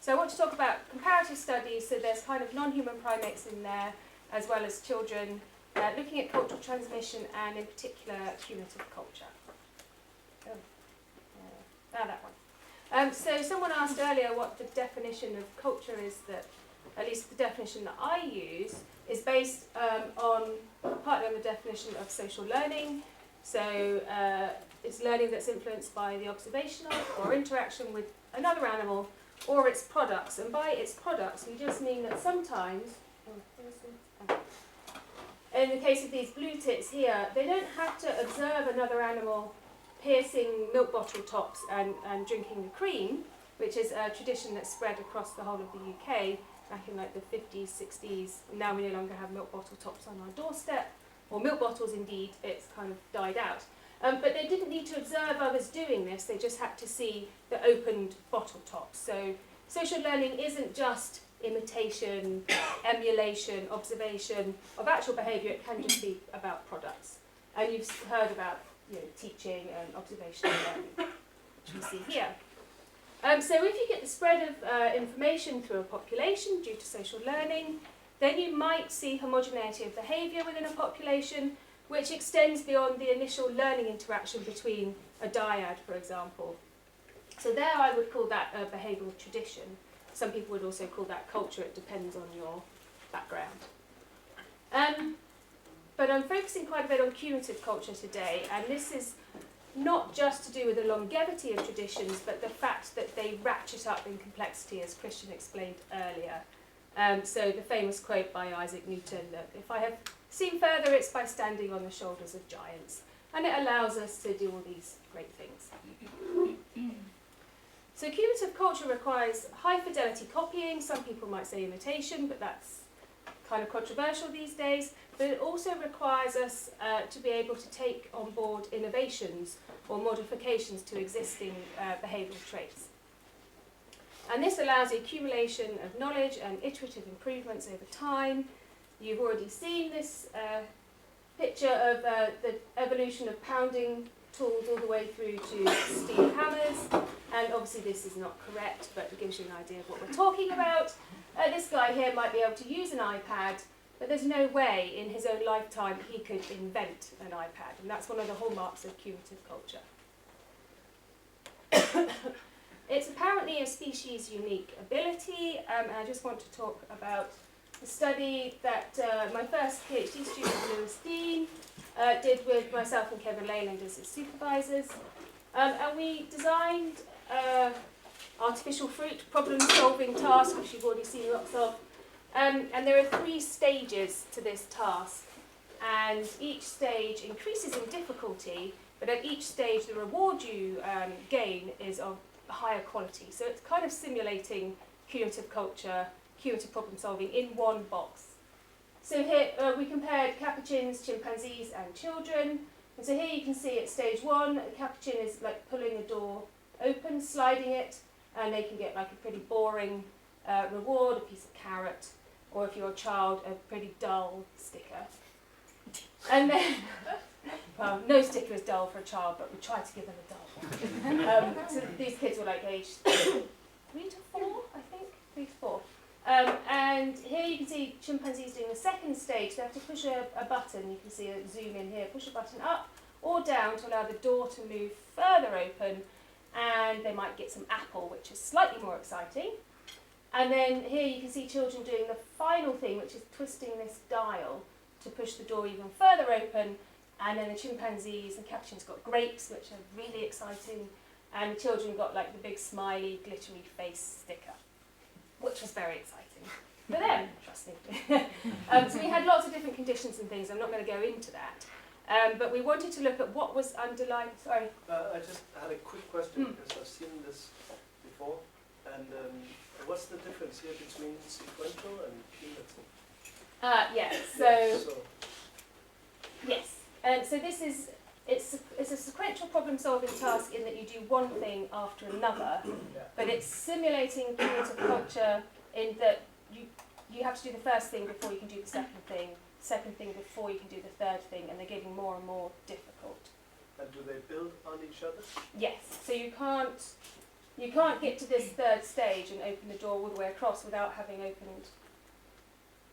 So I want to talk about comparative studies, so there's kind of non-human primates in there, as well as children, looking at cultural transmission and in particular cumulative culture. That one. So someone asked earlier what the definition of culture is, that, at least the definition that I use, is based on partly on the definition of social learning. So it's learning that's influenced by the observation of or interaction with another animal or its products. And by its products, we just mean that sometimes, in the case of these blue tits here, they don't have to observe another animal piercing milk bottle tops and drinking the cream, which is a tradition that's spread across the whole of the UK back in like the 50s, 60s. Now we no longer have milk bottle tops on our doorstep, or milk bottles indeed, it's kind of died out. But they didn't need to observe others doing this, they just had to see the opened bottle tops. So social learning isn't just imitation, emulation, observation of actual behaviour, it can just be about products. And you've heard about teaching and observational learning, which we see here. So if you get the spread of information through a population due to social learning, then you might see homogeneity of behaviour within a population, which extends beyond the initial learning interaction between a dyad, for example. So there I would call that a behavioural tradition. Some people would also call that culture, it depends on your background. But I'm focusing quite a bit on cumulative culture today, and this is not just to do with the longevity of traditions, but the fact that they ratchet up in complexity, as Christian explained earlier. So the famous quote by Isaac Newton, that if I have seen further, it's by standing on the shoulders of giants. And it allows us to do all these great things. So cumulative culture requires high fidelity copying. Some people might say imitation, but that's kind of controversial these days. But it also requires us to be able to take on board innovations or modifications to existing behavioural traits. And this allows the accumulation of knowledge and iterative improvements over time. You've already seen this picture of the evolution of pounding tools all the way through to steel hammers. And obviously this is not correct, but it gives you an idea of what we're talking about. This guy here might be able to use an iPad, but there's no way in his own lifetime he could invent an iPad. And that's one of the hallmarks of cumulative culture. It's apparently a species-unique ability, and I just want to talk about a study that my first PhD student, Lewis Dean, did with myself and Kevin Leyland as his supervisors. And we designed artificial fruit problem-solving task, which you've already seen lots of. And there are 3 stages to this task, and each stage increases in difficulty, but at each stage the reward you gain is of higher quality. So it's kind of simulating cumulative culture, cumulative problem solving in one box. So here we compared capuchins, chimpanzees and children. And so here you can see at stage 1, a capuchin is like pulling a door open, sliding it, and they can get like a pretty boring reward, a piece of carrot, or if you're a child, a pretty dull sticker. And then, well, no sticker is dull for a child, but we tried to give them a dull one. So these kids were like aged 3 to 4, I think, 3 to 4. And here you can see chimpanzees doing the second stage. They have to push a button, you can see a zoom in here, push a button up or down to allow the door to move further open, and they might get some apple, which is slightly more exciting. And then here you can see children doing the final thing, which is twisting this dial to push the door even further open. And then the chimpanzees and capuchins got grapes, which are really exciting, and the children got like the big smiley glittery face sticker, which was very exciting for them, trust me. So we had lots of different conditions and things. I'm not going to go into that. But we wanted to look at what was underlying. Sorry. I just had a quick question because I've seen this before. And what's the difference here between sequential and cumulative? Yes. So this is it's a sequential problem-solving task in that you do one thing after another, but it's simulating cumulative culture in that you have to do the first thing before you can do the second thing before you can do the third thing, and they're getting more and more difficult. And do they build on each other? Yes, so you can't you can't get to this third stage and open the door all the way across without having opened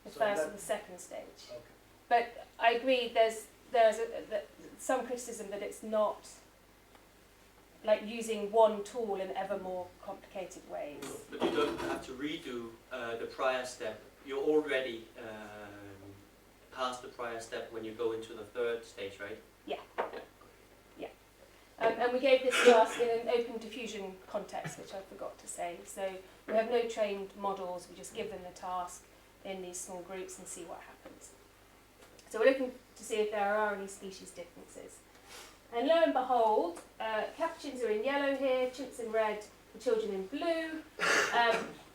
the So first that- or the second stage. Okay. But I agree, there's some criticism that it's not like using one tool in ever more complicated ways. But you don't have to redo the prior step. You're already past the prior step when you go into the third stage, right? And we gave this task in an open diffusion context, which I forgot to say. So we have no trained models, we just give them the task in these small groups and see what happens. So we're looking to see if there are any species differences. And lo and behold, capuchins are in yellow here, chimps in red, the children in blue,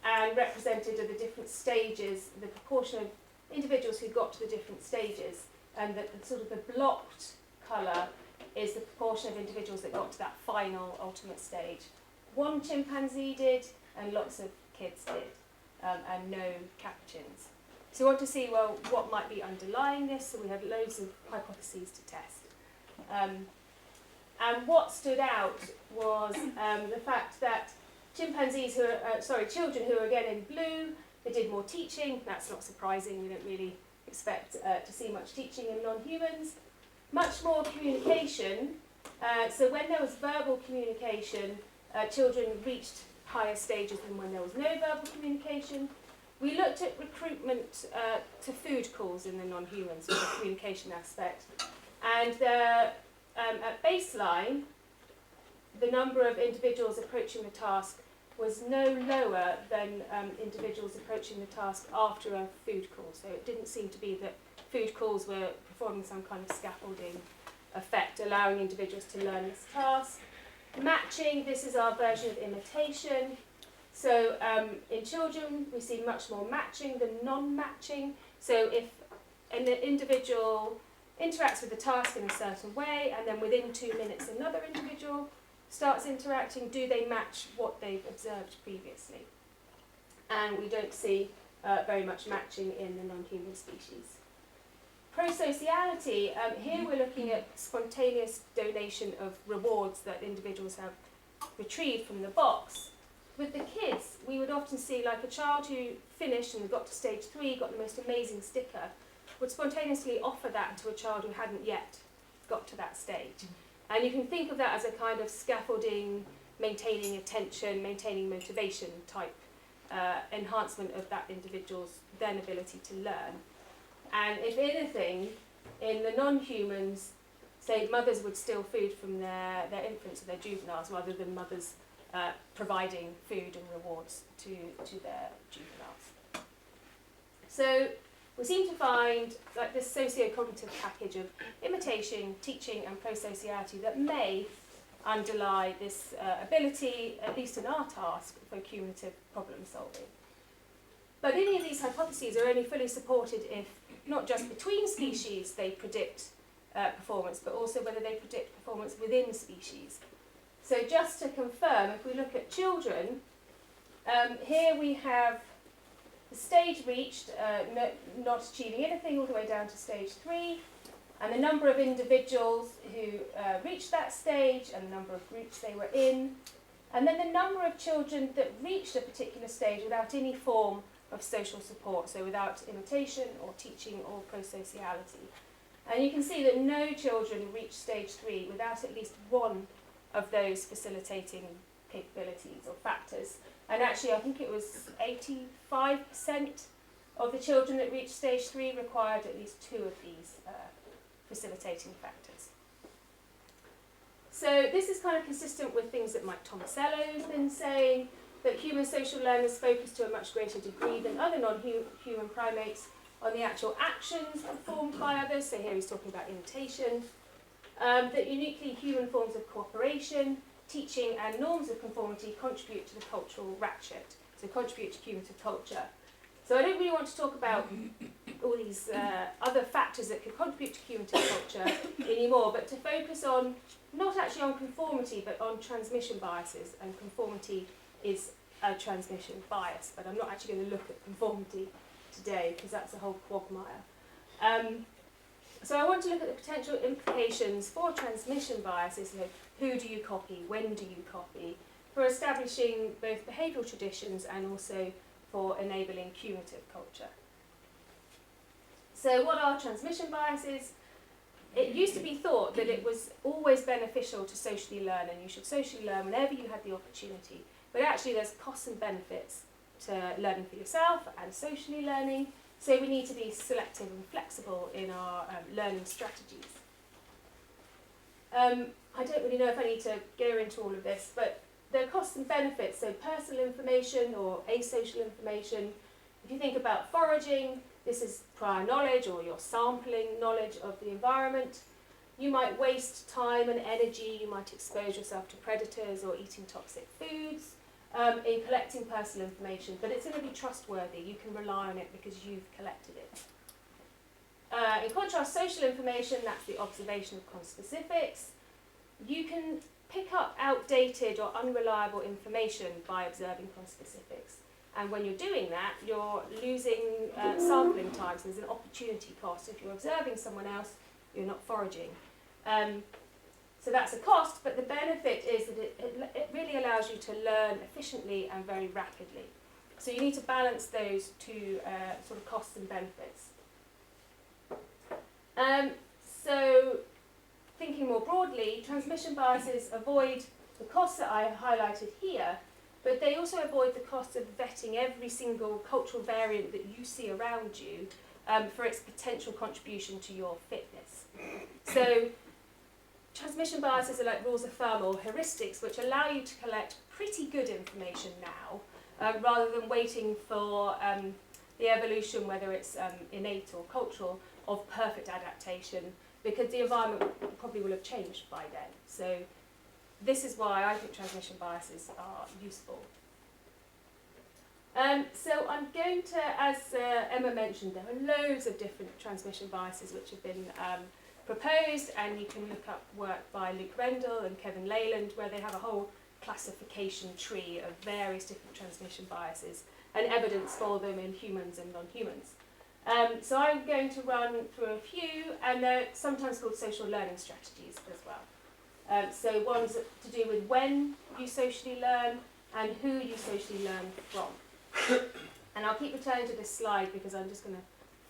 and represented are the different stages, the proportion of individuals who got to the different stages, and the sort of the blocked colour is the proportion of individuals that got to that final ultimate stage. One chimpanzee did, and lots of kids did, and no capuchins. So we want to see, well, what might be underlying this, so we had loads of hypotheses to test. And what stood out was the fact that chimpanzees who are, children who are again in blue, they did more teaching. That's not surprising, we don't really expect to see much teaching in non-humans. Much more communication, so when there was verbal communication, children reached higher stages than when there was no verbal communication. We looked at recruitment to food calls in the non-humans with the communication aspect, and at baseline, the number of individuals approaching the task was no lower than individuals approaching the task after a food call. So it didn't seem to be that food calls were performing some kind of scaffolding effect, allowing individuals to learn this task. Matching, this is our version of imitation. So in children, we see much more matching than non-matching. So if an individual interacts with the task in a certain way, and then within 2 minutes another individual starts interacting, do they match what they've observed previously? And we don't see very much matching in the non-human species. Prosociality, here we're looking at spontaneous donation of rewards that individuals have retrieved from the box. With the kids, we would often see like a child who finished and got to stage 3, got the most amazing sticker, would spontaneously offer that to a child who hadn't yet got to that stage. And you can think of that as a kind of scaffolding, maintaining attention, maintaining motivation type enhancement of that individual's then ability to learn. And if anything, in the non-humans, say mothers would steal food from their infants or their juveniles rather than mothers providing food and rewards to their juveniles. So we seem to find like this socio-cognitive package of imitation, teaching and prosociality that may underlie this ability, at least in our task, for cumulative problem solving. But any of these hypotheses are only fully supported if not just between species they predict performance, but also whether they predict performance within species. So just to confirm, if we look at children, here we have the stage reached, not achieving anything, all the way down to stage 3, and the number of individuals who reached that stage and the number of groups they were in, and then the number of children that reached a particular stage without any form of social support, so without imitation or teaching or prosociality. And you can see that no children reach stage 3 without at least one of those facilitating capabilities or factors. And actually, I think it was 85% of the children that reached stage 3 required at least 2 of these facilitating factors. So this is kind of consistent with things that Mike Tomasello's been saying, that human social learners focus to a much greater degree than other non-human primates on the actual actions performed by others. So here he's talking about imitation. That uniquely human forms of cooperation, teaching and norms of conformity contribute to the cultural ratchet, so contribute to cumulative culture. So I don't really want to talk about all these other factors that could contribute to cumulative culture anymore, but to focus on, not actually on conformity, but on transmission biases, and conformity is a transmission bias, but I'm not actually going to look at conformity today because that's a whole quagmire. So I want to look at the potential implications for transmission biases. So who do you copy? When do you copy? for establishing both behavioural traditions and also for enabling cumulative culture. So what are transmission biases? It used to be thought that it was always beneficial to socially learn, and you should socially learn whenever you had the opportunity. But actually there's costs and benefits to learning for yourself and socially learning, so we need to be selective and flexible in our learning strategies. I don't really know if I need to go into all of this, but there are costs and benefits, so personal information or asocial information. If you think about foraging, this is prior knowledge or you're sampling knowledge of the environment. You might waste time and energy, you might expose yourself to predators or eating toxic foods in collecting personal information, but it's going to be trustworthy. You can rely on it because you've collected it. In contrast, social information, that's the observation of conspecifics. You can pick up outdated or unreliable information by observing conspecifics. And when you're doing that, you're losing sampling times. There's an opportunity cost. If you're observing someone else, you're not foraging. So that's a cost, but the benefit is that it really allows you to learn efficiently and very rapidly. So you need to balance those two sort of costs and benefits. So thinking more broadly, transmission biases avoid the costs that I highlighted here, but they also avoid the cost of vetting every single cultural variant that you see around you for its potential contribution to your fitness. So transmission biases are like rules of thumb or heuristics, which allow you to collect pretty good information now, rather than waiting for the evolution, whether it's innate or cultural, of perfect adaptation, because the environment probably will have changed by then. So this is why I think transmission biases are useful. So I'm going to, as Emma mentioned, there are loads of different transmission biases which have been proposed, and you can look up work by Luke Rendell and Kevin Leyland where they have a whole classification tree of various different transmission biases and evidence for them in humans and non-humans. So I'm going to run through a few, and they're sometimes called social learning strategies as well. So one's to do with when you socially learn and who you socially learn from. And I'll keep returning to this slide because I'm just going to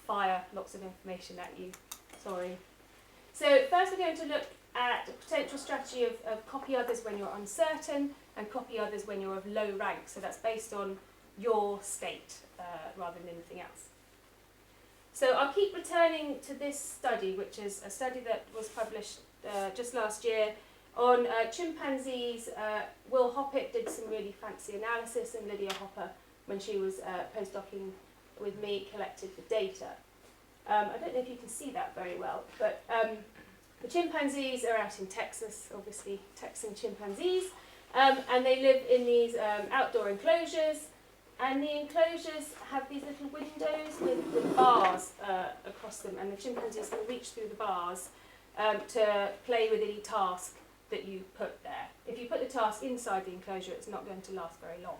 fire lots of information at you. Sorry. So first we're going to look at the potential strategy of copy others when you're uncertain and copy others when you're of low rank. So that's based on your state rather than anything else. So I'll keep returning to this study, which is a study that was published just last year on chimpanzees. Will Hoppit did some really fancy analysis, and Lydia Hopper, when she was postdocing with me, collected the data. I don't know if you can see that very well, but the chimpanzees are out in Texas, obviously Texan chimpanzees, and they live in these outdoor enclosures. And the enclosures have these little windows with bars across them, and the chimpanzees can reach through the bars to play with any task that you put there. If you put the task inside the enclosure, it's not going to last very long.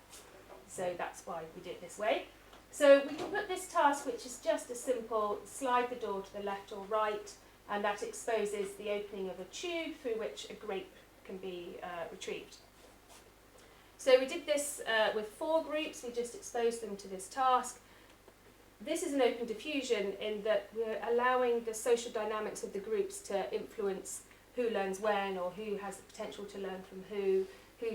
So that's why we did it this way. So we can put this task, which is just a simple slide the door to the left or right, and that exposes the opening of a tube through which a grape can be retrieved. So we did this with 4 groups. We just exposed them to this task. This is an open diffusion in that we're allowing the social dynamics of the groups to influence who learns when, or who has the potential to learn from who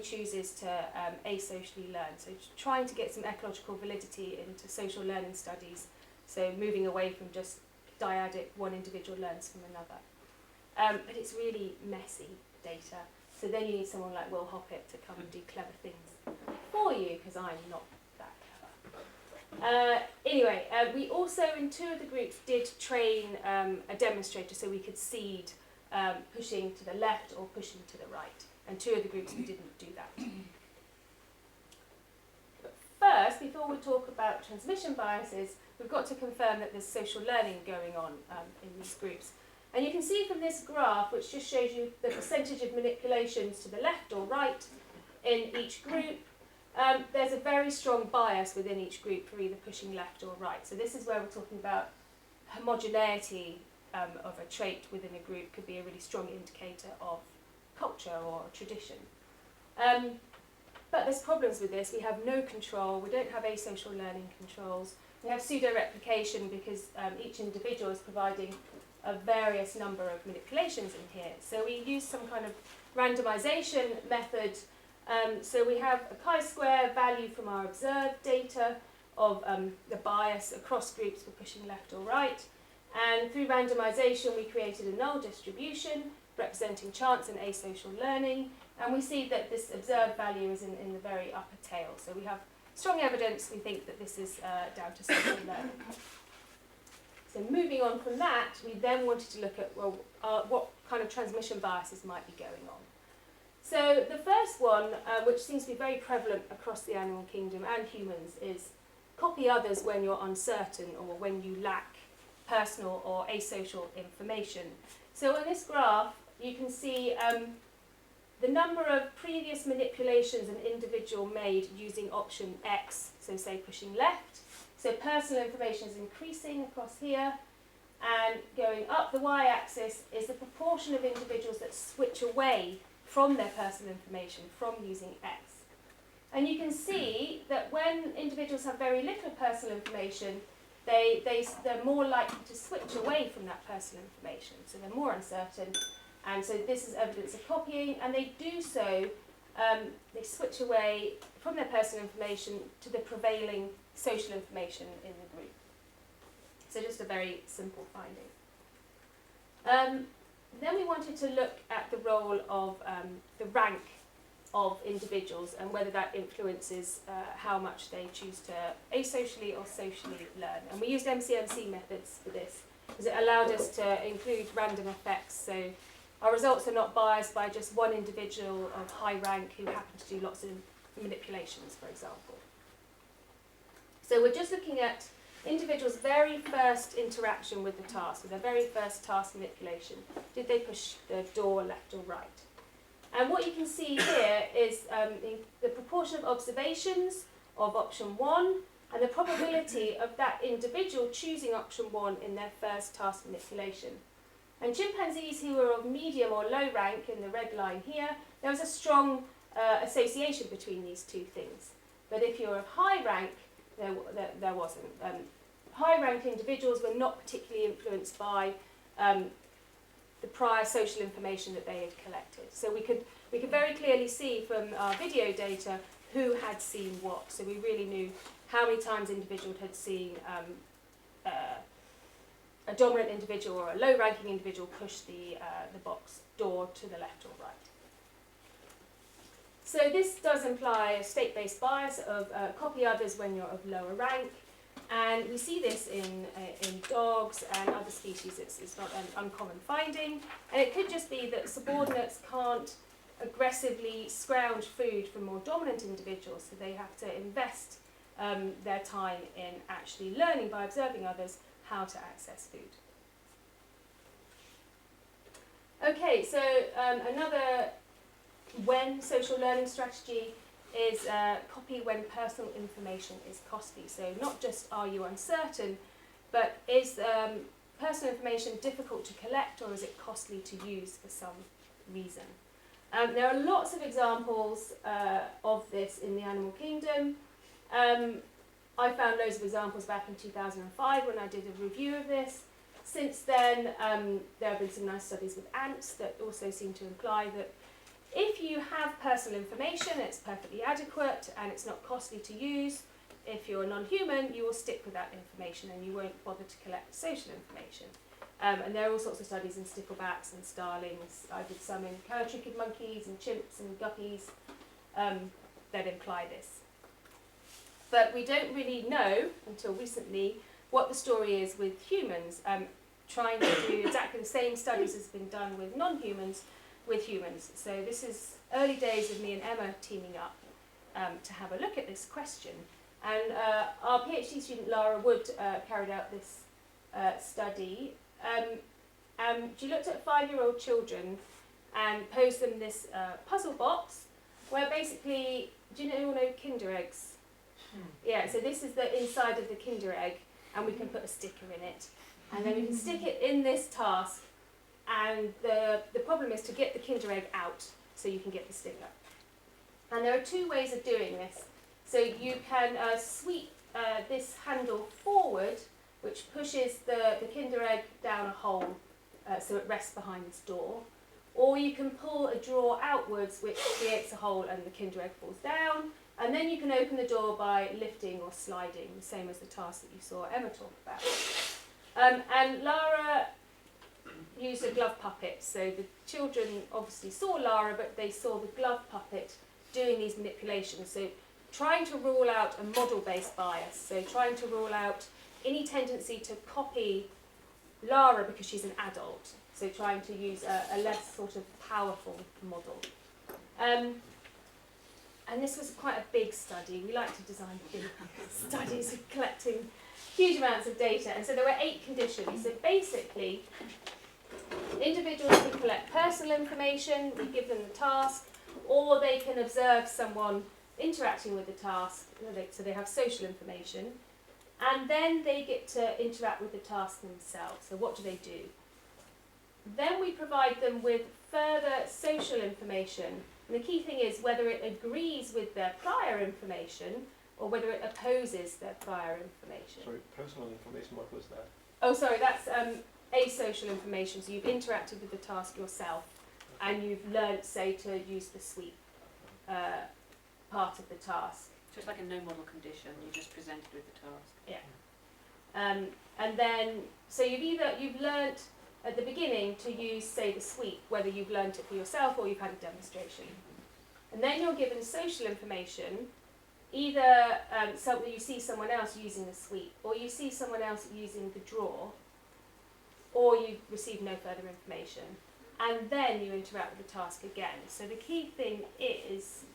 chooses to asocially learn. So trying to get some ecological validity into social learning studies, so moving away from just dyadic, one individual learns from another. But it's really messy data. So then you need someone like Will Hoppit to come and do clever things for you, because I'm not that clever. Anyway, we also, in 2 of the groups, did train a demonstrator so we could seed pushing to the left or pushing to the right. And 2 of the groups, we didn't do that. But first, before we talk about transmission biases, we've got to confirm that there's social learning going on in these groups. And you can see from this graph, which just shows you the percentage of manipulations to the left or right in each group, there's a very strong bias within each group for either pushing left or right. So this is where we're talking about homogeneity of a trait within a group could be a really strong indicator of culture or tradition. but there's problems with this. We have no control, we don't have asocial learning controls, we have pseudo-replication because each individual is providing a various number of manipulations in here. So we use some kind of randomization method. So we have a chi-square value from our observed data of the bias across groups for pushing left or right. And through randomization, we created a null distribution representing chance and asocial learning. And we see that this observed value is in the very upper tail. So we have strong evidence, we think, that this is down to social learning. So moving on from that, we then wanted to look at, well, what kind of transmission biases might be going on. So the first one, which seems to be very prevalent across the animal kingdom and humans, is copy others when you're uncertain or when you lack personal or asocial information. So in this graph, you can see the number of previous manipulations an individual made using option X, so say pushing left. So personal information is increasing across here, and going up the y-axis is the proportion of individuals that switch away from their personal information, from using X. And you can see that when individuals have very little personal information, they're more likely to switch away from that personal information, so they're more uncertain. And so this is evidence of copying, and they do so, they switch away from their personal information to the prevailing social information in the group. So just a very simple finding. Then we wanted to look at the role of the rank of individuals and whether that influences how much they choose to asocially or socially learn. And we used MCMC methods for this because it allowed us to include random effects. So our results are not biased by just one individual of high rank who happened to do lots of manipulations, for example. So we're just looking at individuals' very first interaction with the task, with their very first task manipulation. Did they push the door left or right? And what you can see here is the proportion of observations of option 1 and the probability of that individual choosing option 1 in their first task manipulation. And chimpanzees who were of medium or low rank, in the red line here, there was a strong association between these two things. But if you're of high rank, there wasn't. High rank individuals were not particularly influenced by the prior social information that they had collected. So we could very clearly see from our video data who had seen what. So we really knew how many times individuals had seen a dominant individual or a low-ranking individual push the box door to the left or right. So this does imply a state-based bias of copy others when you're of lower rank. And we see this in dogs and other species. It's not an uncommon finding. And it could just be that subordinates can't aggressively scrounge food from more dominant individuals, so they have to invest their time in actually learning by observing others how to access food. Okay, so another when social learning strategy is copy when personal information is costly. So not just are you uncertain, but is personal information difficult to collect or is it costly to use for some reason? There are lots of examples of this in the animal kingdom. I found loads of examples back in 2005 when I did a review of this. Since then, there have been some nice studies with ants that also seem to imply that if you have personal information, it's perfectly adequate and it's not costly to use. If you're non-human, you will stick with that information and you won't bother to collect social information. And there are all sorts of studies in sticklebacks and starlings. I did some in calotrichid monkeys and chimps and guppies that imply this. But we don't really know, until recently, what the story is with humans, trying to do exactly the same studies as been done with non-humans, with humans. So this is early days of me and Emma teaming up to have a look at this question. And our PhD student Lara Wood carried out this study. She looked at 5-year-old children and posed them this puzzle box where basically, do you all know Kinder eggs? Yeah, so this is the inside of the Kinder egg and we can put a sticker in it. And then we can stick it in this task. And the problem is to get the Kinder egg out so you can get the sticker. And there are two ways of doing this. So you can sweep this handle forward, which pushes the Kinder Egg down a hole so it rests behind this door. Or you can pull a drawer outwards, which creates a hole and the Kinder Egg falls down. And then you can open the door by lifting or sliding, the same as the task that you saw Emma talk about. And Lara used a glove puppet. So the children obviously saw Lara, but they saw the glove puppet doing these manipulations. So trying to rule out a model-based bias. So trying to rule out any tendency to copy Lara because she's an adult. So trying to use a less sort of powerful model. And this was quite a big study. We like to design big studies of collecting huge amounts of data. And so there were 8 conditions. So basically, individuals can collect personal information, we give them the task, or they can observe someone interacting with the task, so they have social information, and then they get to interact with the task themselves. So what do they do? Then we provide them with further social information. And the key thing is whether it agrees with their prior information or whether it opposes their prior information. Sorry, personal information, what was that? Oh, sorry, that's asocial information. So you've interacted with the task yourself and you've learnt, say, to use the sweep part of the task. So it's like a no model condition, you just presented with the task. Yeah. And then, so you've learnt at the beginning to use, say, the sweep, whether you've learnt it for yourself or you've had a demonstration. And then you're given social information, either you see someone else using the sweep, or you see someone else using the drawer, or you receive no further information. And then you interact with the task again. So the key thing is,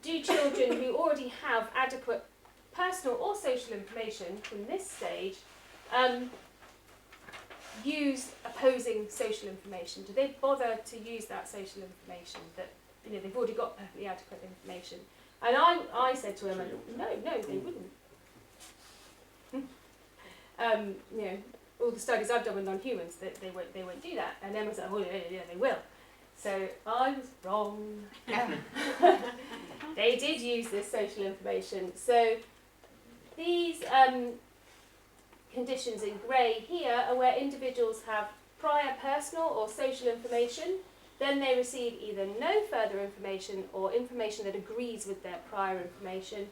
do children who already have adequate personal or social information from this stage use opposing social information? Do they bother to use that social information that they've already got perfectly adequate information? And I said to Emma, no, they wouldn't. All the studies I've done with non-humans, that they won't do that. And Emma said, oh yeah, they will. So I was wrong. They did use this social information. So these conditions in grey here are where individuals have prior personal or social information, then they receive either no further information or information that agrees with their prior information.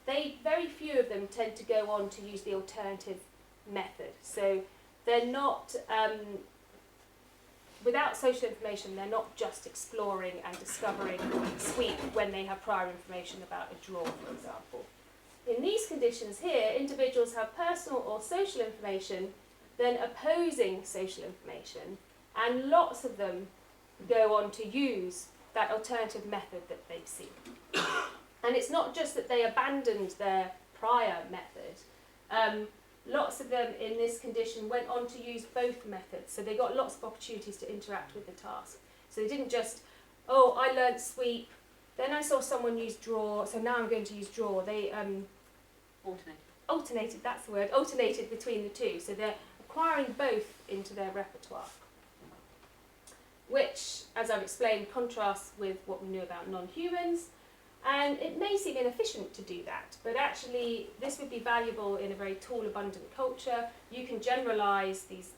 Very few of them tend to go on to use the alternative method. So they're not, without social information, they're not just exploring and discovering sweep when they have prior information about a drawer, for example. In these conditions here, individuals have personal or social information, then opposing social information, and lots of them go on to use that alternative method that they've seen. And it's not just that they abandoned their prior method. Lots of them in this condition went on to use both methods, so they got lots of opportunities to interact with the task. So they didn't just, oh, I learnt sweep, then I saw someone use draw, so now I'm going to use draw. They alternated, that's the word, alternated between the two. So they're acquiring both into their repertoire, which, as I've explained, contrasts with what we knew about non-humans. And it may seem inefficient to do that, but actually this would be valuable in a very tool-abundant culture. You can generalise these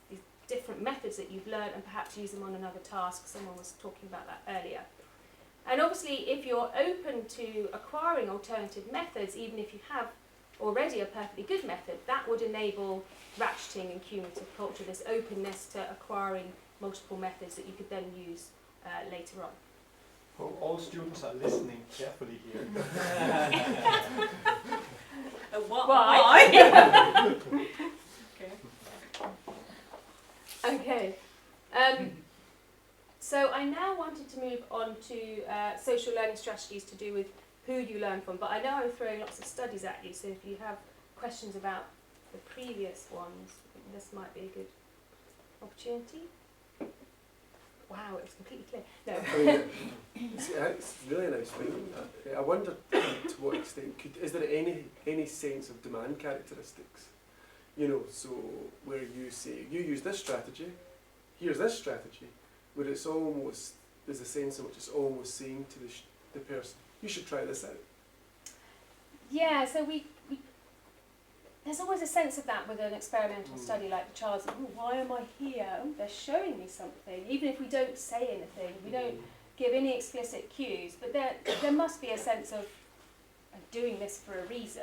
different methods that you've learned and perhaps use them on another task. Someone was talking about that earlier. And obviously, if you're open to acquiring alternative methods, even if you have already a perfectly good method, that would enable ratcheting and cumulative culture, this openness to acquiring multiple methods that you could then use later on. Well, all students are listening carefully here. Why? Okay. So I now wanted to move on to social learning strategies to do with who you learn from, but I know I'm throwing lots of studies at you, so if you have questions about the previous ones, this might be a good opportunity. Wow, it's completely clear. No. It's really nice finding that. I wonder to what extent is there any sense of demand characteristics? So where you say you use this strategy, here's this strategy, where it's almost there's a sense in which it's almost saying to the person, you should try this out? Yeah, so we there's always a sense of that with an experimental study like the child's, oh, why am I here? Oh, they're showing me something. Even if we don't say anything, we don't give any explicit cues, but there must be a sense of doing this for a reason.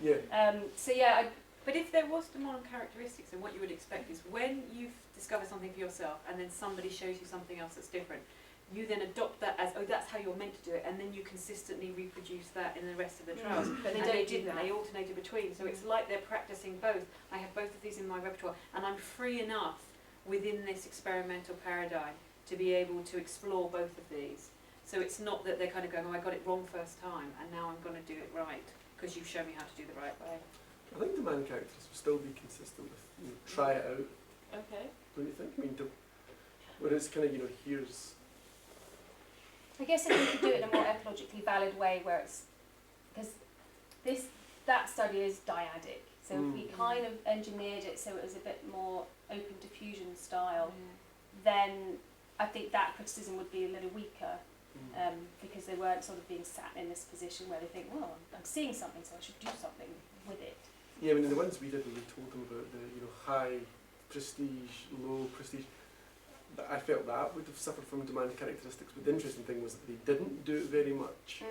Yeah. So yeah, But if there was demand characteristics, then what you would expect is when you've discovered something for yourself and then somebody shows you something else that's different, you then adopt that as, oh, that's how you're meant to do it, and then you consistently reproduce that in the rest of the trials. but they And don't they do didn't, that. they alternated between, so it's like they're practicing both. I have both of these in my repertoire, and I'm free enough within this experimental paradigm to be able to explore both of these. So it's not that they're kind of going, oh, I got it wrong first time, and now I'm going to do it right, because you've shown me how to do the right way. I think demand characters will still be consistent with, try it out, Okay. don't you think? I mean, where it's kind of, here's... I guess if we could do it in a more ecologically valid way, where it's because that study is dyadic, so if we kind of engineered it so it was a bit more open diffusion style, then I think that criticism would be a little weaker, because they weren't sort of being sat in this position where they think, well, I'm seeing something, so I should do something with it. Yeah, I mean, the ones we did, we told them about the, high prestige, low prestige. But I felt that would have suffered from demand characteristics. But the interesting thing was that they didn't do it very much.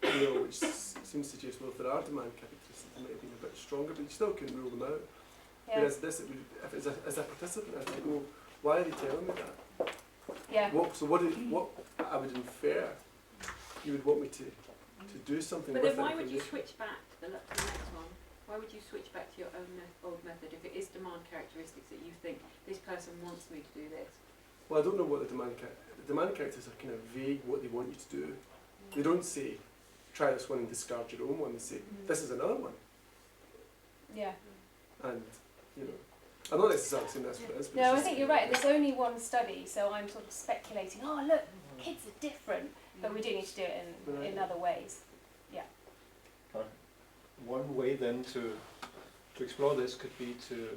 Which seems to suggest, well, if there are demand characteristics, they might have been a bit stronger, but you still couldn't rule them out. Yeah. Whereas this, it would, if it's as a participant, I think, well, why are they telling me that? Yeah. What I would infer, you would want me to do something But with then that why would you information. switch back to the next one? Why would you switch back to your own old method if it is demand characteristics that you think this person wants me to do this? Well, I don't know what the demand characters are kind of vague, what they want you to do. They don't say, try this one and discard your own one. They say, this is another one. Yeah. And, I'm not necessarily saying that's what it is. But No, I it's think just- you're right. There's only one study, so I'm sort of speculating. Oh, look, kids are different, but we do need to do it in other ways. One way then to explore this could be to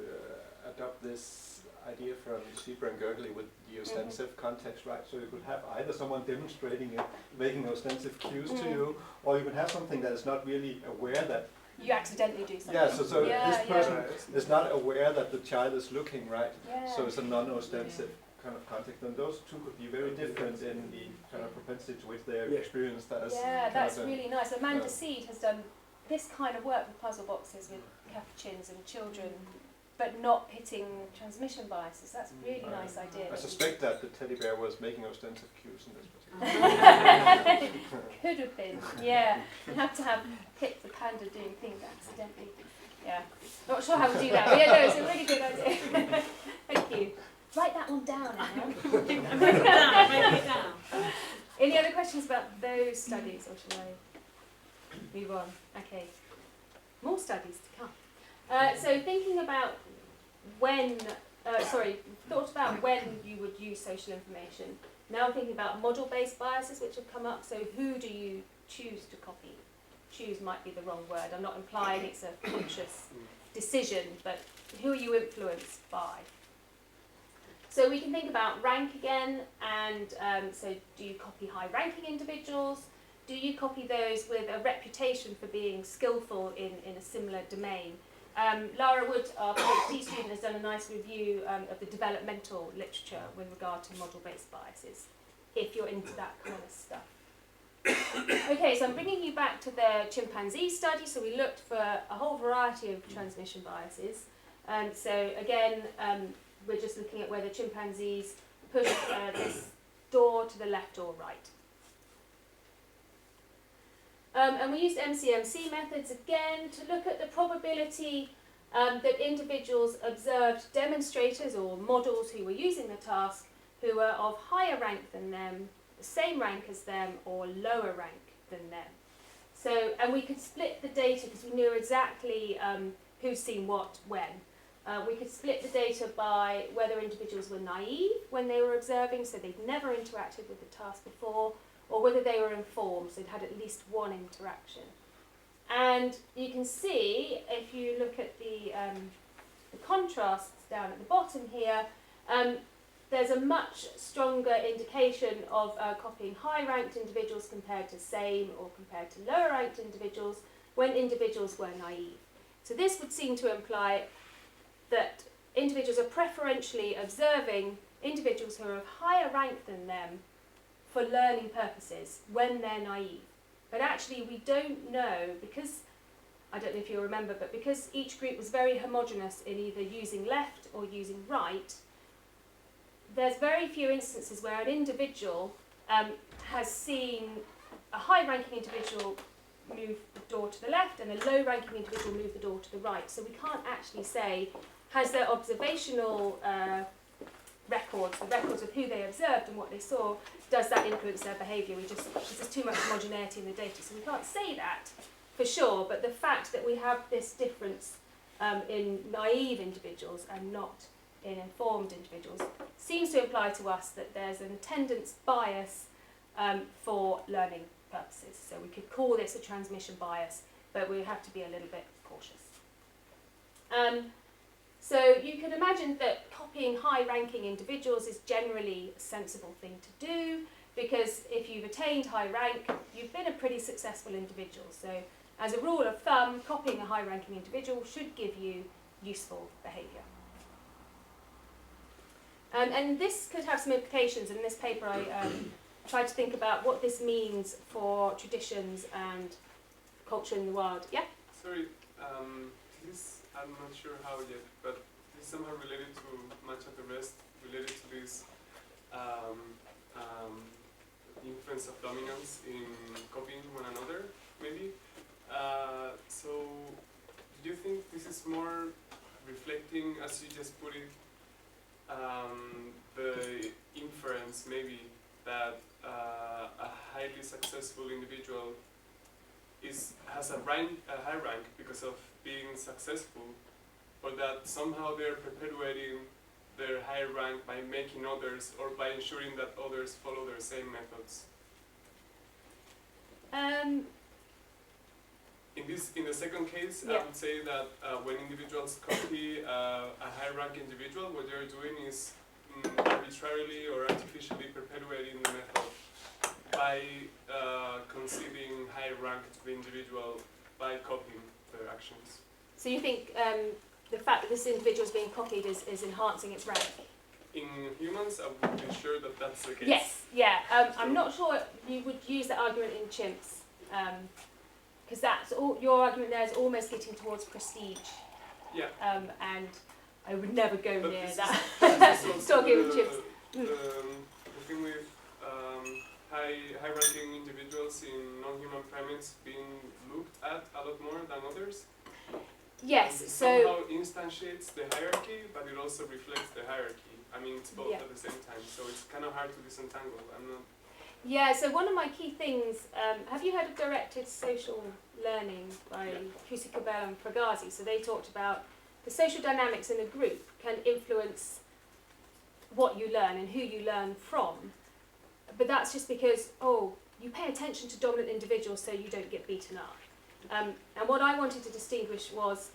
adopt this idea from Zebra and Gergely with the ostensive context, right? So you could have either someone demonstrating it, making ostensive cues to you, or you could have something that is not really aware that. You accidentally do something. Yeah, so Yeah, this person Right. is not aware that the child is looking, right? Yeah. So it's a non-ostensive kind of context, and those two could be very different in the kind of propensity to which they are Yeah. experienced as. Yeah, kind that's of a- really nice. Amanda yeah. Seed has done this kind of work with puzzle boxes with capuchins and children, but not pitting transmission biases. That's a really nice idea. I suspect that the teddy bear was making ostensive cues in this particular. Could have been, yeah. You have to have Pip the panda doing things accidentally. Yeah. Not sure how to do that, but yeah, no, it's a really good idea. Thank you. Write that one down, Anna. Write it down. Any other questions about those studies, or shall I move on? Okay. More studies to come. So thinking about thought about when you would use social information. Now I'm thinking about model-based biases which have come up. So who do you choose to copy? Choose might be the wrong word. I'm not implying it's a conscious decision, but who are you influenced by? So we can think about rank again, and so do you copy high-ranking individuals? Do you copy those with a reputation for being skillful in a similar domain? Lara Wood, our PhD student, has done a nice review of the developmental literature with regard to model-based biases, if you're into that kind of stuff. Okay, so I'm bringing you back to the chimpanzee study. So we looked for a whole variety of transmission biases. So again, we're just looking at whether chimpanzees push this door to the left or right. And we used MCMC methods again to look at the probability that individuals observed demonstrators or models who were using the task who were of higher rank than them, the same rank as them, or lower rank than them. So, and we could split the data because we knew exactly who's seen what when. We could split the data by whether individuals were naive when they were observing, so they'd never interacted with the task before, or whether they were informed, so they'd had at least one interaction. And you can see, if you look at the contrasts down at the bottom here, there's a much stronger indication of copying high-ranked individuals compared to same or compared to lower-ranked individuals when individuals were naive. So this would seem to imply that individuals are preferentially observing individuals who are of higher rank than them for learning purposes when they're naive. But actually we don't know, because, I don't know if you remember, but because each group was very homogeneous in either using left or using right, there's very few instances where an individual has seen a high-ranking individual move the door to the left and a low-ranking individual move the door to the right. So we can't actually say, has their observational records, the records of who they observed and what they saw, does that influence their behaviour? There's too much homogeneity in the data, so we can't say that for sure, but the fact that we have this difference in naive individuals and not in informed individuals seems to imply to us that there's an attendance bias for learning purposes. So we could call this a transmission bias, but we have to be a little bit cautious. So you can imagine that copying high-ranking individuals is generally a sensible thing to do, because if you've attained high rank, you've been a pretty successful individual. So as a rule of thumb, copying a high-ranking individual should give you useful behaviour. And this could have some implications. In this paper I tried to think about what this means for traditions and culture in the world. Yeah? Sorry, this, I'm not sure how yet, but this is somehow related to much of the rest, related to this influence of dominance in copying one another, maybe. So, do you think this is more reflecting, as you just put it, the inference maybe that a highly successful individual has a high rank because of being successful, or that somehow they're perpetuating their high rank by making others, or by ensuring that others follow their same methods? In the second case, Yeah. I would say that when individuals copy a high-rank individual, what they're doing is arbitrarily or artificially perpetuating the method by conceding high rank to the individual by copying their actions. So you think the fact that this individual is being copied is enhancing its rank? In humans, I would be sure that that's the case. Yes, yeah. I'm not sure you would use that argument in chimps, because that's all, your argument there is almost getting towards prestige. Yeah. And I would never go But near this that. This is also Talking with chimps. the thing with high-ranking individuals in non-human primates being looked at a lot more than others. Yes, And so somehow instantiates the hierarchy, but it also reflects the hierarchy. I mean, it's both Yeah. at the same time, so it's kind of hard to disentangle. I'm not. yeah, so one of my key things, have you heard of directed social learning by Kusikabel and Fragazi? So they talked about the social dynamics in a group can influence what you learn and who you learn from. But that's just because, you pay attention to dominant individuals so you don't get beaten up. And what I wanted to distinguish was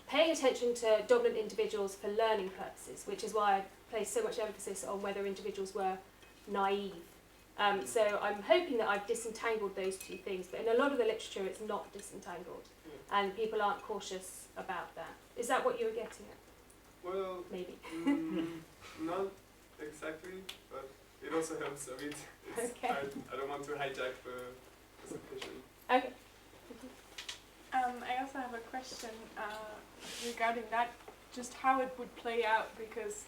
paying attention to dominant individuals for learning purposes, which is why I placed so much emphasis on whether individuals were naive. So I'm hoping that I've disentangled those two things, but in a lot of the literature it's not disentangled, and people aren't cautious about that. Is that what you were getting at? Well, Maybe. not exactly, but it also helps a bit. It's Okay. hard. I don't want to hijack the presentation. Okay. I also have a question regarding that, just how it would play out, because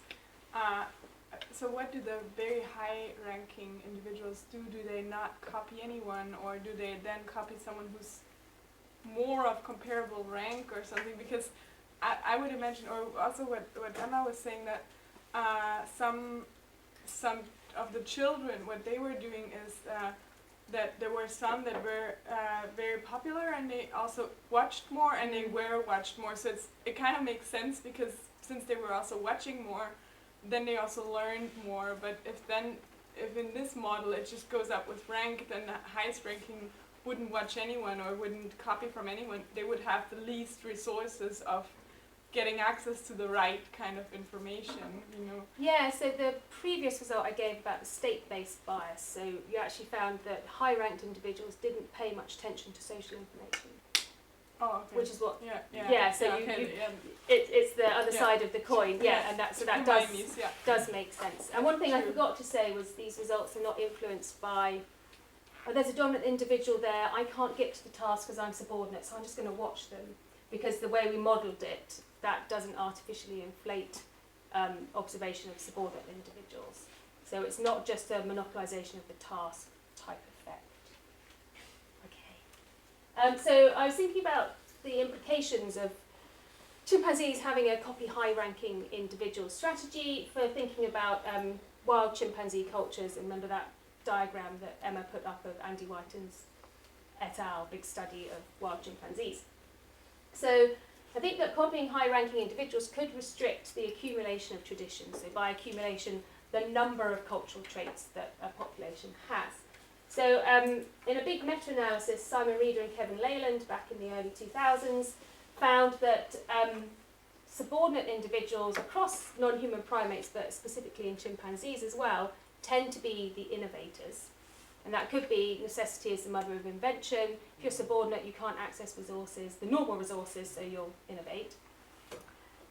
so what do the very high-ranking individuals do? Do they not copy anyone, or do they then copy someone who's more of comparable rank or something? Because I would imagine, or also what Emma was saying, that some of the children, what they were doing is that there were some that were very popular, and they also watched more, and they were watched more. So it kind of makes sense, because since they were also watching more, then they also learned more. But if in this model it just goes up with rank, then the highest ranking wouldn't watch anyone or wouldn't copy from anyone. They would have the least resources of getting access to the right kind of information, you know. Yeah, so the previous result I gave about the state-based bias, so you actually found that high-ranked individuals didn't pay much attention to social information, Oh, okay. which is what, yeah, so you- okay, you- yeah. it's the other Yeah. side of the coin, yeah, Yes. and that does, Hermione's, yeah. does make sense. And one thing I True. forgot to say was these results are not influenced by, oh, there's a dominant individual there, I can't get to the task because I'm subordinate, so I'm just going to watch them. Because the way we modelled it, that doesn't artificially inflate observation of subordinate individuals. So it's not just a monopolisation of the task type effect. Okay. So I was thinking about the implications of chimpanzees having a copy high-ranking individual strategy for thinking about wild chimpanzee cultures. And remember that diagram that Emma put up of Andy Whiten's et al. Big study of wild chimpanzees. So I think that copying high-ranking individuals could restrict the accumulation of tradition. So by accumulation, the number of cultural traits that a population has. So in a big meta-analysis, Simon Reeder and Kevin Leyland back in the early 2000s found that subordinate individuals across non-human primates, but specifically in chimpanzees as well, tend to be the innovators. And that could be necessity is the mother of invention. If you're subordinate, you can't access resources, the normal resources, so you'll innovate.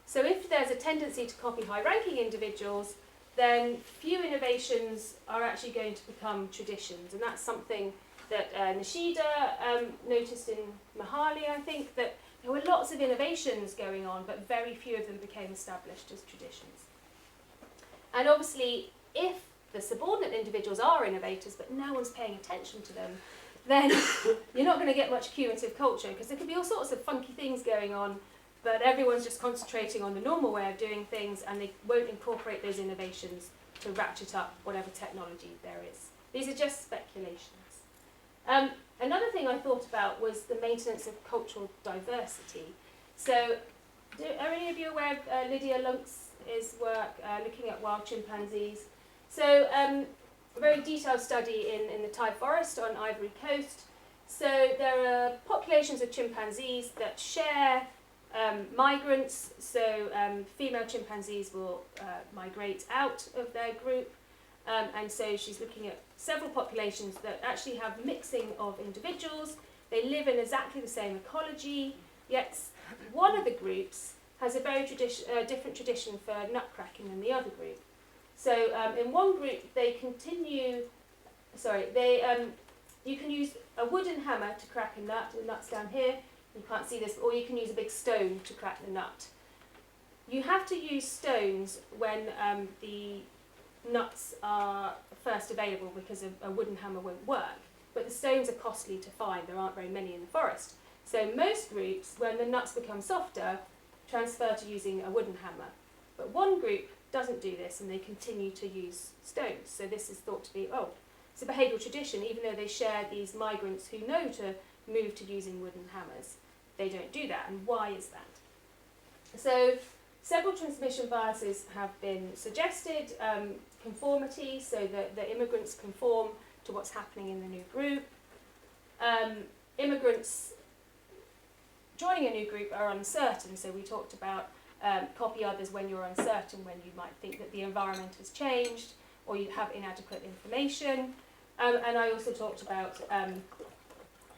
So if there's a tendency to copy high-ranking individuals, then few innovations are actually going to become traditions. And that's something that Nishida noticed in Mahali, I think, that there were lots of innovations going on, but very few of them became established as traditions. And obviously, if the subordinate individuals are innovators, but no one's paying attention to them, then you're not going to get much cumulative culture, because there could be all sorts of funky things going on, but everyone's just concentrating on the normal way of doing things, and they won't incorporate those innovations to ratchet up whatever technology there is. These are just speculations. Another thing I thought about was the maintenance of cultural diversity. So, are any of you aware of Lydia Lunk's work looking at wild chimpanzees? So, a very detailed study in the Thai forest on Ivory Coast. So, there are populations of chimpanzees that share migrants. So, female chimpanzees will migrate out of their group. And so she's looking at several populations that actually have mixing of individuals. They live in exactly the same ecology, yet one of the groups has a very different tradition for nutcracking than the other group. So in one group, you can use a wooden hammer to crack a nut. The nut's down here. You can't see this, or you can use a big stone to crack the nut. You have to use stones when the nuts are first available, because a wooden hammer won't work. But the stones are costly to find. There aren't very many in the forest. So most groups, when the nuts become softer, transfer to using a wooden hammer. But one group doesn't do this, and they continue to use stones. So this is thought to be, it's a behavioural tradition. Even though they share these migrants who know to move to using wooden hammers, they don't do that. And why is that? So several transmission biases have been suggested. Conformity, so that the immigrants conform to what's happening in the new group. Immigrants joining a new group are uncertain, so we talked about copy others when you're uncertain, when you might think that the environment has changed or you have inadequate information. And I also talked about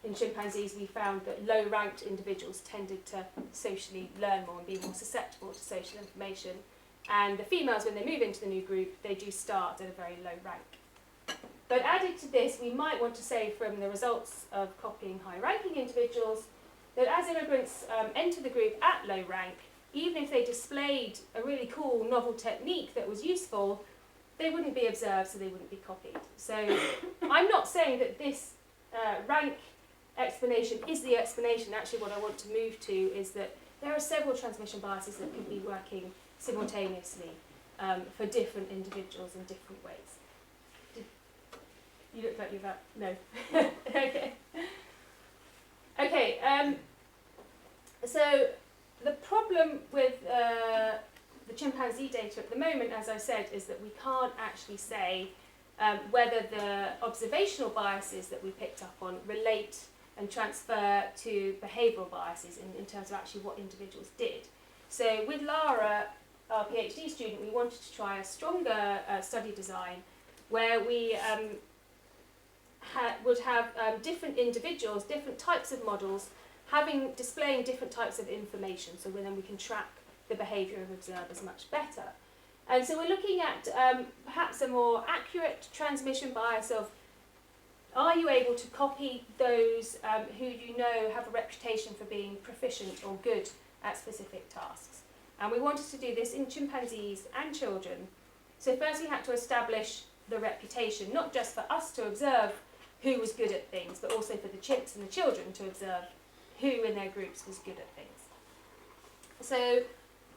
in chimpanzees, we found that low-ranked individuals tended to socially learn more and be more susceptible to social information. And the females, when they move into the new group, they do start at a very low rank. But added to this, we might want to say from the results of copying high-ranking individuals, that as immigrants enter the group at low rank, even if they displayed a really cool novel technique that was useful, they wouldn't be observed, so they wouldn't be copied. So I'm not saying that this rank explanation is the explanation. Actually, what I want to move to is that there are several transmission biases that could be working simultaneously for different individuals in different ways. You look like you've had, no. Okay. Okay, so the problem with the chimpanzee data at the moment, as I said, is that we can't actually say whether the observational biases that we picked up on relate and transfer to behavioural biases in terms of actually what individuals did. So with Lara, our PhD student, we wanted to try a stronger study design where we would have different individuals, different types of models, displaying different types of information, so then we can track the behaviour of observers much better. And so we're looking at perhaps a more accurate transmission bias of, are you able to copy those who you know have a reputation for being proficient or good at specific tasks? And we wanted to do this in chimpanzees and children. So first we had to establish the reputation, not just for us to observe who was good at things, but also for the chimps and the children to observe who in their groups was good at things. So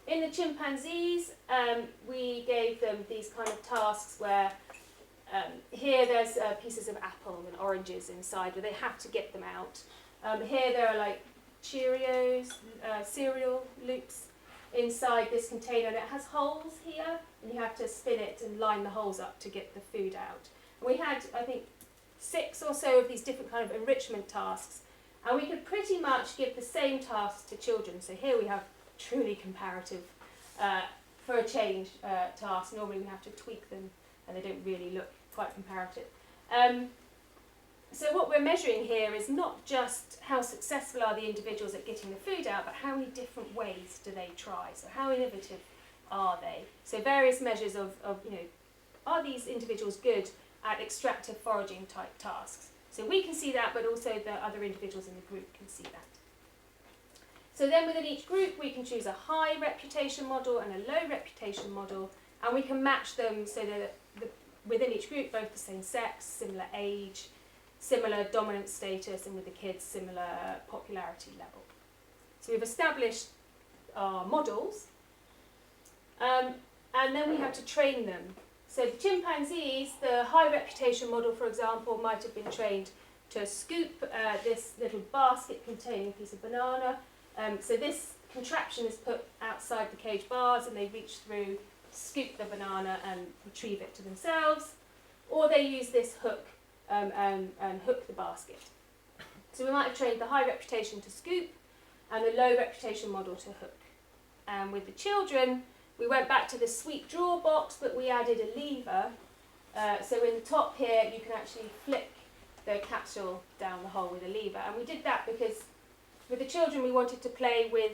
in the chimpanzees, we gave them these kind of tasks where here there's pieces of apple and oranges inside where they have to get them out. Here there are like Cheerios, cereal loops inside this container, and it has holes here, and you have to spin it and line the holes up to get the food out. And we had, I think, 6 or so of these different kind of enrichment tasks, and we could pretty much give the same tasks to children. So here we have truly comparative, for a change, tasks. Normally we have to tweak them, and they don't really look quite comparative. So what we're measuring here is not just how successful are the individuals at getting the food out, but how many different ways do they try? So how innovative are they? So various measures of are these individuals good at extractive foraging type tasks? So we can see that, but also the other individuals in the group can see that. So then within each group, we can choose a high reputation model and a low reputation model, and we can match them so that within each group, both the same sex, similar age, similar dominant status, and with the kids, similar popularity level. So we've established our models, and then we have to train them. So the chimpanzees, the high reputation model, for example, might have been trained to scoop this little basket containing a piece of banana. So this contraption is put outside the cage bars, and they reach through, scoop the banana and retrieve it to themselves, or they use this hook and hook the basket. So we might have trained the high reputation to scoop and the low reputation model to hook. And with the children, we went back to the sweet drawer box, but we added a lever. So in the top here, you can actually flick the capsule down the hole with a lever. And we did that because with the children, we wanted to play with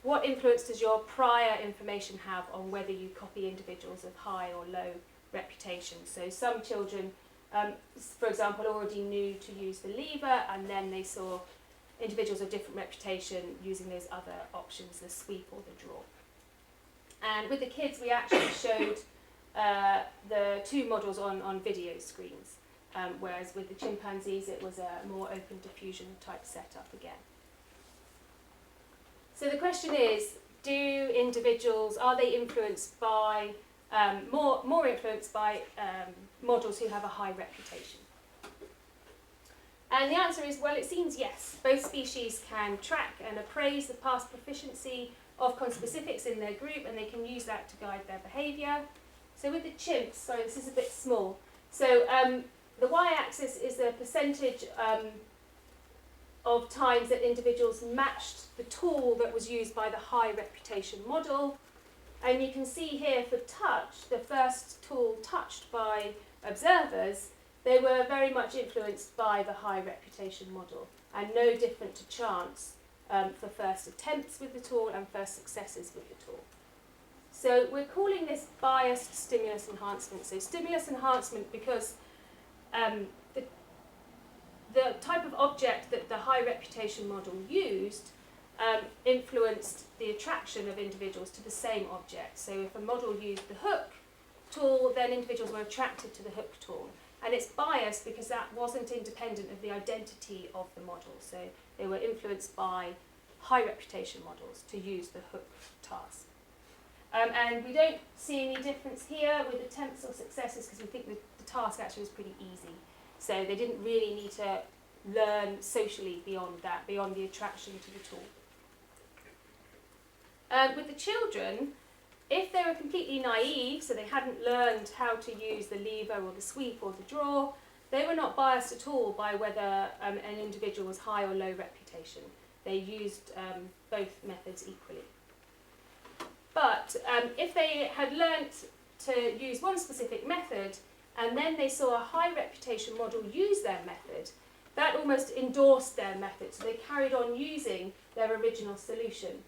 what influence does your prior information have on whether you copy individuals of high or low reputation. So some children, for example, already knew to use the lever, and then they saw individuals of different reputation using those other options, the sweep or the draw. And with the kids, we actually showed the 2 models on video screens, whereas with the chimpanzees, it was a more open diffusion type setup again. So the question is, do individuals, are they influenced by, more influenced by models who have a high reputation? And the answer is, well, it seems yes. Both species can track and appraise the past proficiency of conspecifics in their group, and they can use that to guide their behaviour. So with the chimps, sorry, this is a bit small. So the y-axis is the percentage of times that individuals matched the tool that was used by the high reputation model. And you can see here for touch, the first tool touched by observers, they were very much influenced by the high reputation model, and no different to chance for first attempts with the tool and first successes with the tool. So we're calling this biased stimulus enhancement. So stimulus enhancement because the type of object that the high reputation model used influenced the attraction of individuals to the same object. So if a model used the hook tool, then individuals were attracted to the hook tool. And it's biased because that wasn't independent of the identity of the model. So they were influenced by high reputation models to use the hook task. And we don't see any difference here with attempts or successes because we think the task actually was pretty easy. So they didn't really need to learn socially beyond that, beyond the attraction to the tool. With the children, if they were completely naive, so they hadn't learned how to use the lever or the sweep or the draw, they were not biased at all by whether an individual was high or low reputation. They used both methods equally. But if they had learnt to use one specific method and then they saw a high reputation model use their method, that almost endorsed their method, so they carried on using their original solution.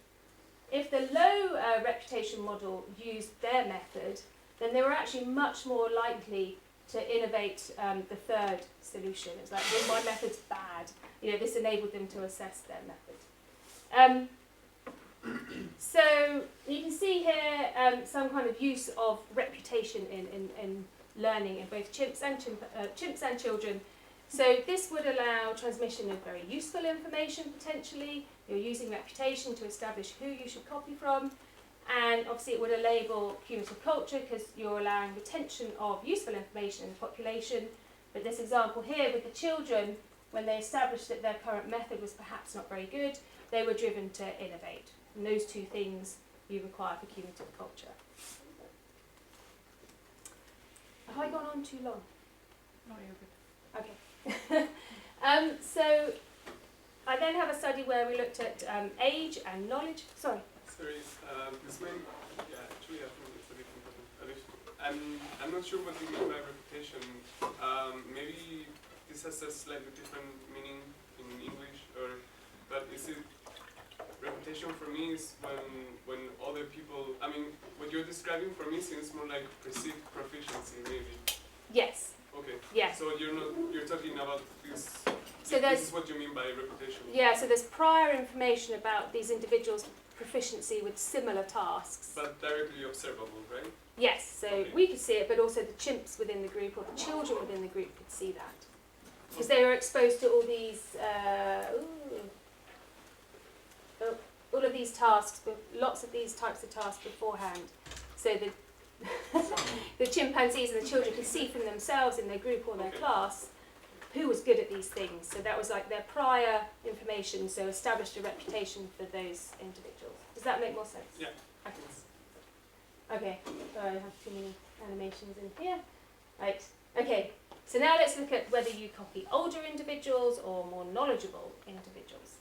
If the low reputation model used their method, then they were actually much more likely to innovate the third solution. It's like, well, my method's bad. You know, this enabled them to assess their method. So you can see here some kind of use of reputation in learning in both chimps and children. So this would allow transmission of very useful information potentially. You're using reputation to establish who you should copy from. And obviously it would enable cumulative culture because you're allowing retention of useful information in the population. But this example here with the children, when they established that their current method was perhaps not very good, they were driven to innovate. And those two things you require for cumulative culture. Have I gone on too long? No, you're good. Okay. So I then have a study where we looked at age and knowledge. Sorry. Sorry, this may, yeah, actually I think it's a bit important. I'm not sure what you mean by reputation. Maybe this has a slightly different meaning in English, but is it, reputation for me is when other people, I mean, what you're describing for me seems more like perceived proficiency, maybe. Yes. Okay. Yes. So you're talking about this. So this is what you mean by reputation. Yeah, so there's prior information about these individuals' proficiency with similar tasks. But directly observable, right? Yes, so Okay. we could see it, but also the chimps within the group or the children within the group could see that. Because they were exposed to all these, all of these tasks, lots of these types of tasks beforehand. So the chimpanzees and the children could see from themselves in their group or their Okay. class who was good at these things. So that was like their prior information, so established a reputation for those individuals. Does that make more sense? Yeah. Okay, sorry, I have too many animations in here. Right, okay, so now let's look at whether you copy older individuals or more knowledgeable individuals.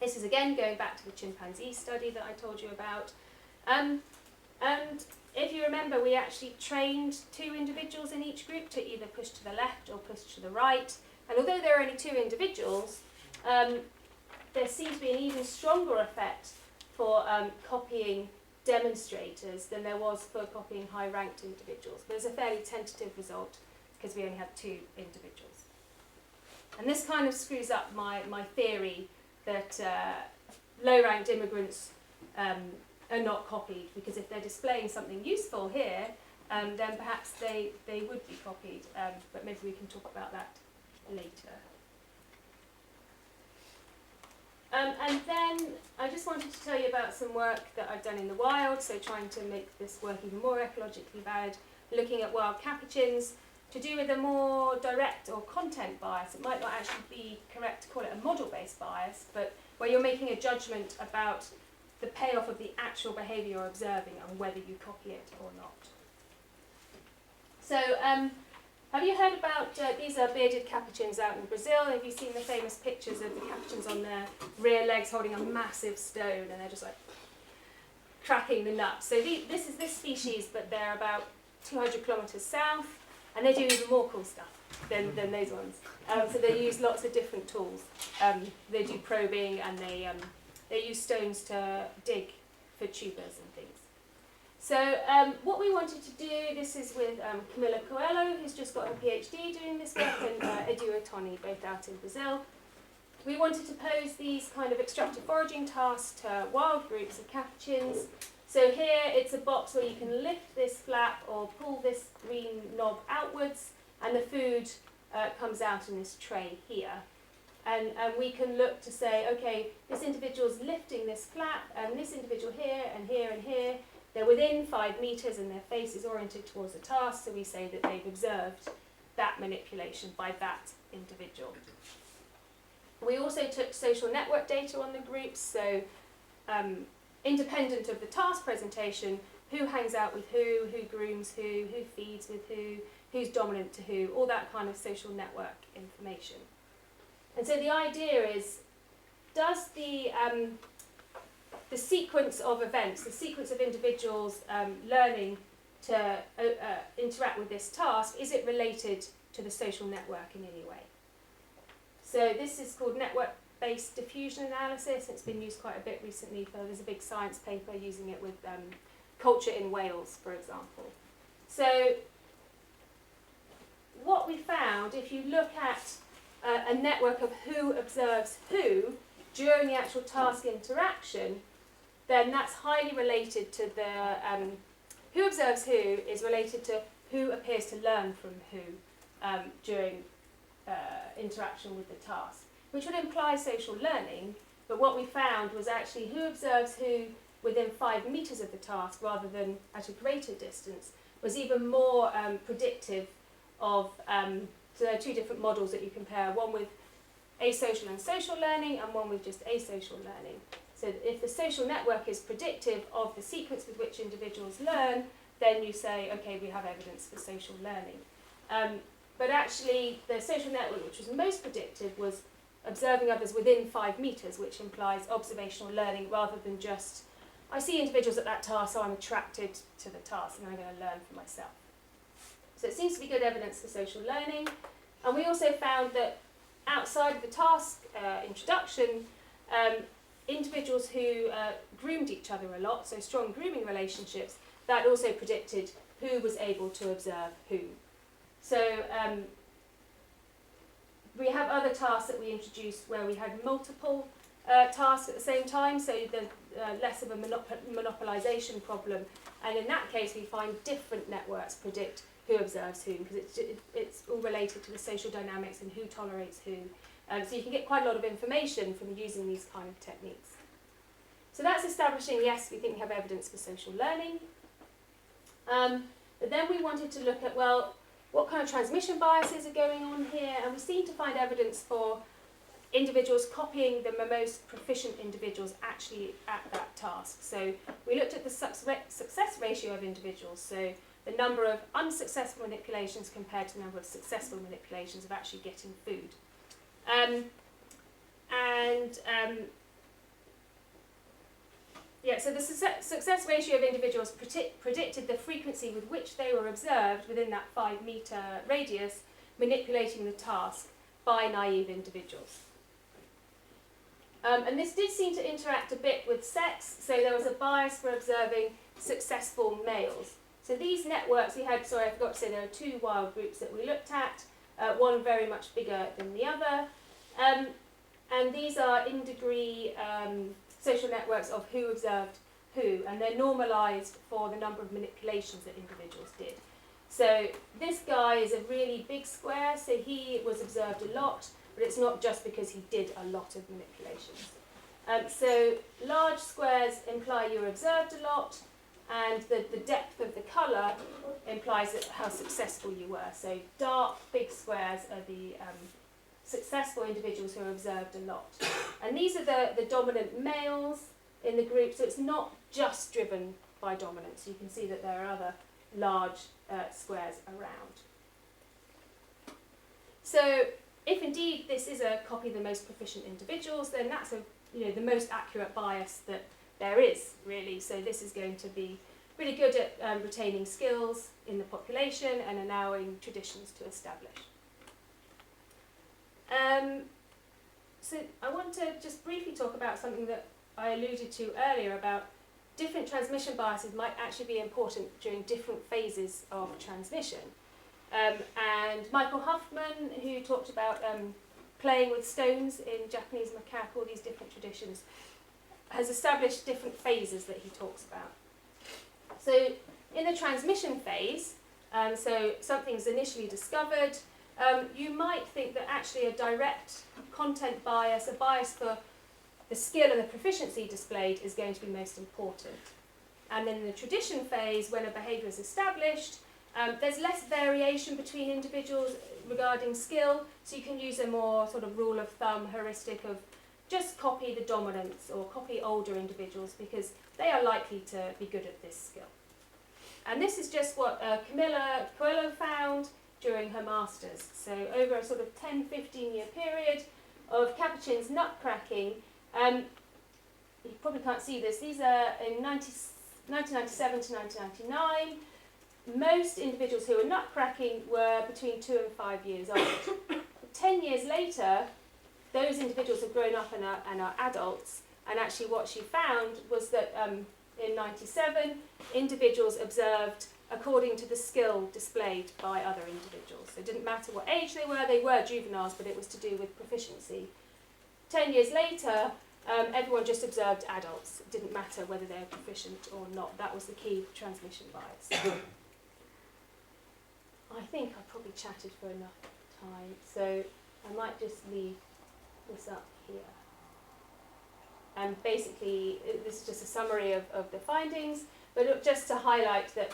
This is again going back to the chimpanzee study that I told you about. And if you remember, we actually trained 2 individuals in each group to either push to the left or push to the right. And although there are only 2 individuals, there seems to be an even stronger effect for copying demonstrators than there was for copying high-ranked individuals. But it's a fairly tentative result because we only had 2 individuals. And this kind of screws up my theory that low-ranked immigrants are not copied, because if they're displaying something useful here, then perhaps they would be copied, but maybe we can talk about that later. And then I just wanted to tell you about some work that I've done in the wild, so trying to make this work even more ecologically valid, looking at wild capuchins, to do with a more direct or content bias. It might not actually be correct to call it a model-based bias, but where you're making a judgment about the payoff of the actual behaviour you're observing and whether you copy it or not. So, have you heard about, these are bearded capuchins out in Brazil. Have you seen the famous pictures of the capuchins on their rear legs holding a massive stone, and they're just like cracking the nuts? So this is this species, but they're about 200 kilometres south, and they do even more cool stuff than those ones. So they use lots of different tools. They do probing, and they use stones to dig for tubers and things. So what we wanted to do, this is with Camila Coelho, who's just got her PhD doing this work, and Edu Otoni, both out in Brazil. We wanted to pose these kind of extractive foraging tasks to wild groups of capuchins. So here it's a box where you can lift this flap or pull this green knob outwards, and the food comes out in this tray here. And we can look to say, okay, this individual's lifting this flap, and this individual here, and here, and here. They're within 5 metres and their face is oriented towards the task, so we say that they've observed that manipulation by that individual. We also took social network data on the groups, so independent of the task presentation, who hangs out with who grooms who feeds with who's dominant to who, all that kind of social network information. And so the idea is, does the the sequence of events, the sequence of individuals learning to interact with this task, is it related to the social network in any way? So this is called network-based diffusion analysis. It's been used quite a bit recently. There's a big science paper using it with culture in Wales, for example. So what we found, if you look at a network of who observes who during the actual task interaction, then that's highly related to the who observes who is related to who appears to learn from who during interaction with the task, which would imply social learning. But what we found was actually who observes who within 5 meters of the task rather than at a greater distance was even more predictive of, so there are 2 different models that you compare, one with asocial and social learning and one with just asocial learning. So if the social network is predictive of the sequence with which individuals learn, then you say, okay, we have evidence for social learning. But actually, the social network which was most predictive was observing others within 5 meters, which implies observational learning rather than just, I see individuals at that task, so I'm attracted to the task and I'm going to learn for myself. So it seems to be good evidence for social learning. And we also found that outside of the task introduction, individuals who groomed each other a lot, so strong grooming relationships, that also predicted who was able to observe who. So we have other tasks that we introduced where we had multiple tasks at the same time, so there's less of a monopolization problem. And in that case, we find different networks predict who observes who, because it's all related to the social dynamics and who tolerates who. So you can get quite a lot of information from using these kind of techniques. So that's establishing, yes, we think we have evidence for social learning. But then we wanted to look at, well, what kind of transmission biases are going on here? And we seem to find evidence for individuals copying the most proficient individuals actually at that task. So we looked at the success ratio of individuals, so the number of unsuccessful manipulations compared to the number of successful manipulations of actually getting food. Yeah, so the success ratio of individuals predicted the frequency with which they were observed within that 5 meter radius, manipulating the task by naive individuals. And this did seem to interact a bit with sex, so there was a bias for observing successful males. So these networks, we had, sorry I forgot to say, there are 2 wild groups that we looked at, one very much bigger than the other. And these are in degree social networks of who observed who, and they're normalized for the number of manipulations that individuals did. So this guy is a really big square, so he was observed a lot, but it's not just because he did a lot of manipulations. So large squares imply you're observed a lot, and the depth of the colour implies how successful you were. So dark, big squares are the successful individuals who are observed a lot. And these are the dominant males in the group, so it's not just driven by dominance. You can see that there are other large squares around. So if indeed this is a copy of the most proficient individuals, then that's the most accurate bias that there is, really. So this is going to be really good at retaining skills in the population and allowing traditions to establish. So I want to just briefly talk about something that I alluded to earlier about different transmission biases might actually be important during different phases of transmission. And Michael Huffman, who talked about playing with stones in Japanese macaque, all these different traditions, has established different phases that he talks about. So in the transmission phase, so something's initially discovered, you might think that actually a direct content bias, a bias for the skill and the proficiency displayed, is going to be most important. And then in the tradition phase, when a behaviour is established, there's less variation between individuals regarding skill, so you can use a more sort of rule of thumb, heuristic of just copy the dominants or copy older individuals because they are likely to be good at this skill. And this is just what Camilla Coelho found during her masters. So over a sort of 10-15 year period of Capuchin's nut cracking, you probably can't see this, these are in 1997 to 1999. Most individuals who were nut cracking were between 2 and 5 years old. 10 years later, those individuals have grown up and are adults, and actually what she found was that in 97, individuals observed according to the skill displayed by other individuals. So it didn't matter what age they were juveniles, but it was to do with proficiency. 10 years later, everyone just observed adults. It didn't matter whether they were proficient or not. That was the key transmission bias. I think I probably chatted for enough time, so I might just leave this up here. And basically, this is just a summary of the findings, but just to highlight that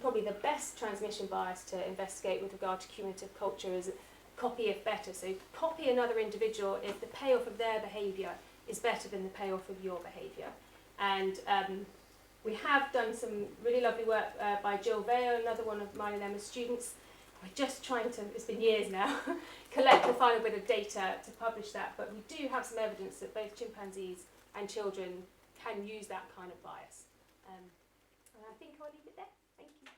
probably the best transmission bias to investigate with regard to cumulative culture is copy if better. So copy another individual if the payoff of their behaviour is better than the payoff of your behaviour. And we have done some really lovely work by Jill Vale, another one of mine and Emma's students. We're just trying to, it's been years now, collect the final bit of data to publish that, but we do have some evidence that both chimpanzees and children can use that kind of bias. And I think I'll leave it there. Thank you.